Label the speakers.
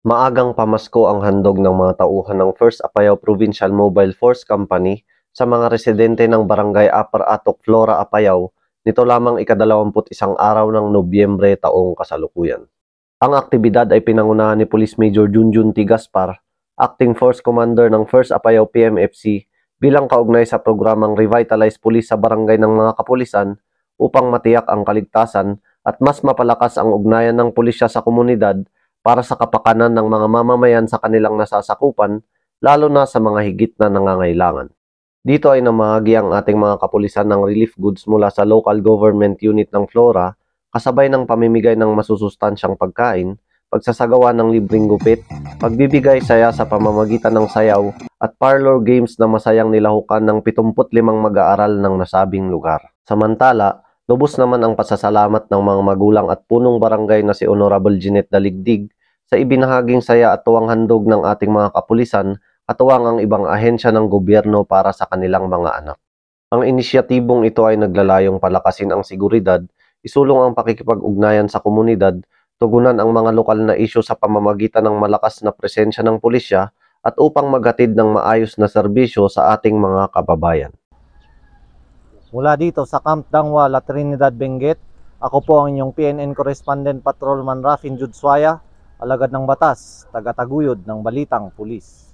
Speaker 1: Maagang pamasko ang handog ng mga tauhan ng First Apayao Provincial Mobile Force Company sa mga residente ng Barangay Upper Atok, Flora, Apayao nito lamang ika-21 araw ng Nobyembre taong kasalukuyan. Ang aktibidad ay pinangunahan ni Police Major Junjun T. Gaspar, Acting Force Commander ng First Apayao PMFC bilang kaugnay sa programang Revitalize Police sa barangay ng mga kapulisan upang matiyak ang kaligtasan at mas mapalakas ang ugnayan ng pulisya sa komunidad para sa kapakanan ng mga mamamayan sa kanilang nasasakupan, lalo na sa mga higit na nangangailangan. Dito ay namahagi ang ating mga kapulisan ng relief goods mula sa local government unit ng Flora, kasabay ng pamimigay ng masusustansyang pagkain, pagsasagawa ng libreng gupit, pagbibigay saya sa pamamagitan ng sayaw, at parlor games na masayang nilahukan ng 75 mag-aaral ng nasabing lugar. Samantala, lubos naman ang pasasalamat ng mga magulang at punong barangay na si Honorable Jeanette Daligdig sa ibinahaging saya at tuwang handog ng ating mga kapulisan katuwang ang ibang ahensya ng gobyerno para sa kanilang mga anak. Ang inisyatibong ito ay naglalayong palakasin ang seguridad, isulong ang pakikipag-ugnayan sa komunidad, tugunan ang mga lokal na isyu sa pamamagitan ng malakas na presensya ng pulisya at upang maghatid ng maayos na serbisyo sa ating mga kababayan.
Speaker 2: Mula dito sa Camp Dangwa, La Trinidad, Benguet, ako po ang inyong PNN Correspondent Patrolman Rafin Judswaya, alagad ng batas, taga-taguyod ng Balitang Pulis.